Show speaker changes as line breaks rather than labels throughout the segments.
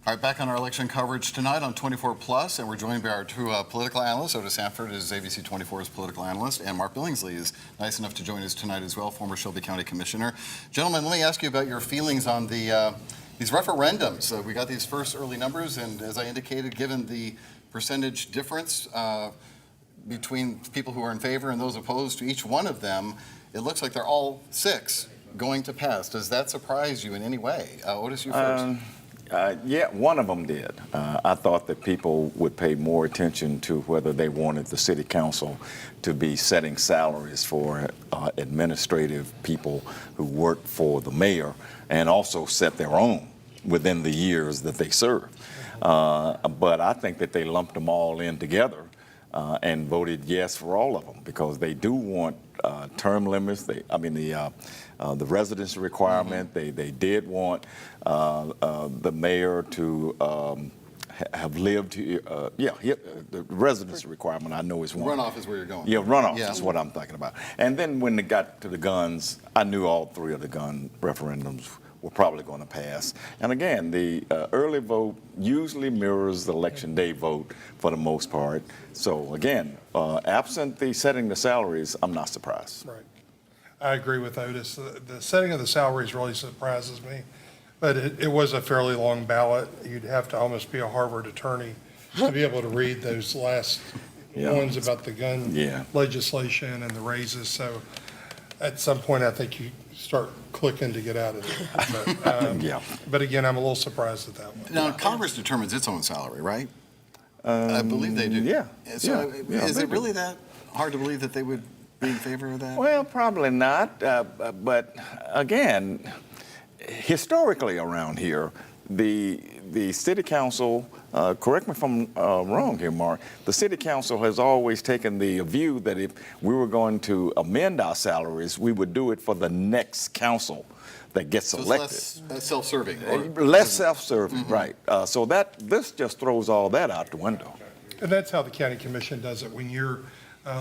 All right, back on our election coverage tonight on 24 Plus, and we're joined by our two political analysts. Otis Sanford is ABC 24's political analyst, and Mark Billingsley is nice enough to join us tonight as well, former Shelby County Commissioner. Gentlemen, let me ask you about your feelings on the these referendums. We got these first early numbers, and as I indicated, given the percentage difference between people who are in favor and those opposed to each one of them, it looks like they're all 6 going to pass. Does that surprise you in any way? Otis, you first.
Yeah, one of them did. I thought that people would pay more attention to whether they wanted the city council to be setting salaries for administrative people who work for the mayor and also set their own within the years that they serve. But I think that they lumped them all in together and voted yes for all of them because they do want term limits. The residency requirement. They did want the mayor to have lived here. The residency requirement I know is one.
Runoff is where you're going.
Yeah, runoff is what I'm thinking about. And then when they got to the guns, I knew all 3 of the gun referendums were probably going to pass. And again, the early vote usually mirrors the election day vote for the most part. So again, absent the setting the salaries, I'm not surprised.
Right. I agree with Otis. The setting of the salaries really surprises me, but it was a fairly long ballot. You'd have to almost be a Harvard attorney to be able to read those last ones about the gun legislation and the raises. So at some point, I think you start clicking to get out of there. But again, I'm a little surprised at that one.
Now, Congress determines its own salary, right? I believe they do. So is it really that hard to believe that they would be in favor of that?
Well, probably not. But again, historically around here, the city council, correct me if I'm wrong here, Mark, the city council has always taken the view that if we were going to amend our salaries, we would do it for the next council that gets elected.
It's less self-serving.
Less self-serving, right. So this just throws all that out the window.
And that's how the county commission does it. When you're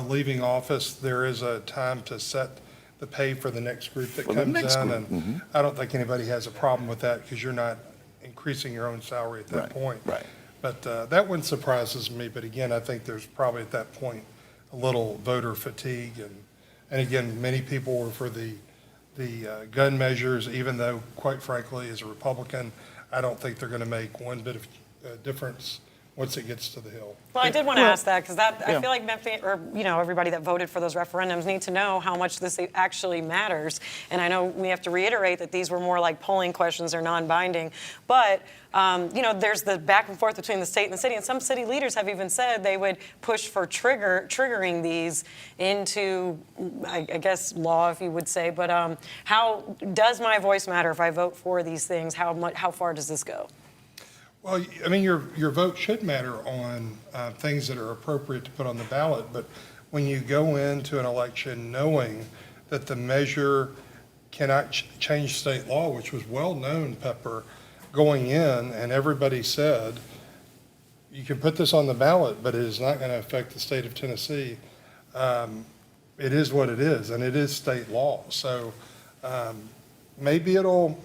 leaving office, there is a time to set the pay for the next group that comes in. And I don't think anybody has a problem with that because you're not increasing your own salary at that point.
Right.
But that one surprises me. But again, I think there's probably at that point a little voter fatigue. And again, many people were for the gun measures, even though, quite frankly, as a Republican, I don't think they're going to make one bit of difference once it gets to the Hill.
Well, I did want to ask that because I feel like Memphis, or everybody that voted for those referendums need to know how much this actually matters. And I know we have to reiterate that these were more like polling questions, they're non-binding. But there's the back and forth between the state and the city, and some city leaders have even said they would push for triggering these into, I guess, law, if you would say. But how does my voice matter if I vote for these things? How far does this go?
Well, I mean, your vote should matter on things that are appropriate to put on the ballot, but when you go into an election knowing that the measure cannot change state law, which was well known, Pepper, going in, and everybody said, you can put this on the ballot, but it is not going to affect the state of Tennessee. It is what it is, and it is state law. So maybe it'll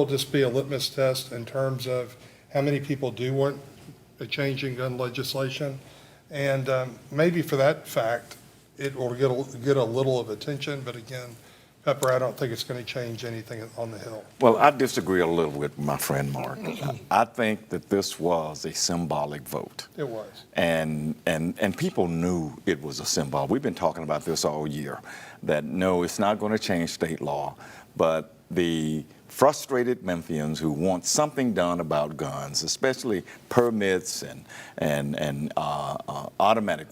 just be a litmus test in terms of how many people do want a change in gun legislation. And maybe for that fact, it will get a little of attention. But again, Pepper, I don't think it's going to change anything on the Hill.
Well, I disagree a little with my friend Mark. I think that this was a symbolic vote.
It was.
And people knew it was a symbol. We've been talking about this all year, that no, it's not going to change state law, but the frustrated Memphians who want something done about guns, especially permits and automatic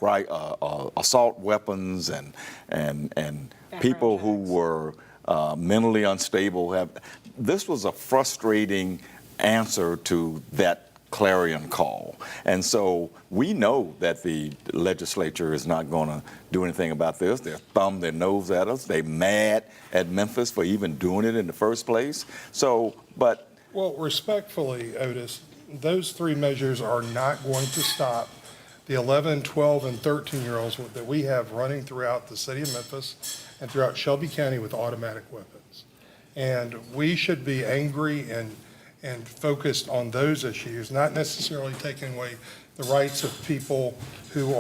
assault weapons and people who were mentally unstable. This was a frustrating answer to that clarion call. And so we know that the legislature is not going to do anything about this. They're thumbing their nose at us. They're mad at Memphis for even doing it in the first place. Well,
respectfully, Otis, those 3 measures are not going to stop the 11, 12, and 13-year-olds that we have running throughout the city of Memphis and throughout Shelby County with automatic weapons. And we should be angry and and focused on those issues, not necessarily taking away the rights of people who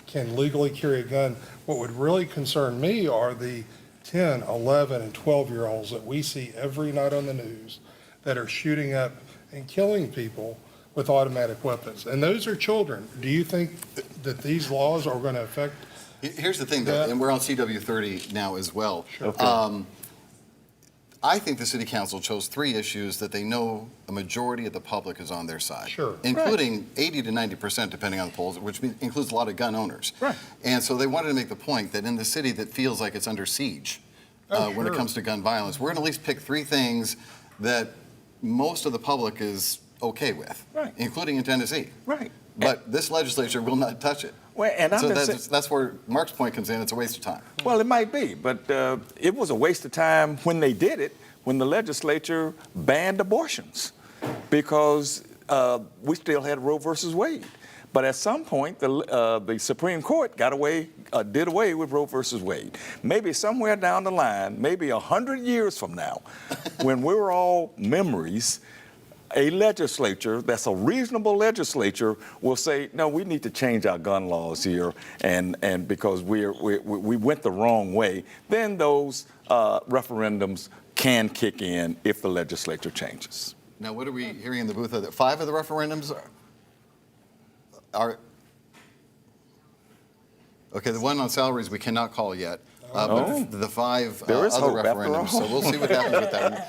can legally carry a gun. What would really concern me are the 10, 11, and 12-year-olds that we see every night on the news that are shooting up and killing people with automatic weapons. And those are children. Do you think that these laws are going to affect?
Here's the thing, though, and we're on CW 30 now as well.
Sure.
Okay.
I think the city council chose 3 issues that they know a majority of the public is on their side.
Sure.
Including 80 to 90%, depending on the polls, which includes a lot of gun owners.
Right.
And so they wanted to make the point that in the city that feels like it's under siege when it
Sure.
comes to gun violence, we're going to at least pick 3 things that most of the public is okay with,
Right.
including in Tennessee.
Right.
But this legislature will not touch it.
Well, and I've
So
been
that's where Mark's point comes in. It's a waste of time.
Well, it might be, but it was a waste of time when they did it, when the legislature banned abortions, because we still had Roe versus Wade. But at some point, the Supreme Court did away with Roe versus Wade. Maybe somewhere down the line, maybe 100 years from now, when we're all memories, a legislature that's a reasonable legislature will say, no, we need to change our gun laws here, and because we went the wrong way, then those referendums can kick in if the legislature changes.
Now, what are we hearing in the booth? 5 of the referendums are okay. The one on salaries we cannot call yet, but the 5
There is
other
hope after
referendums.
all.
So we'll see what happens with that.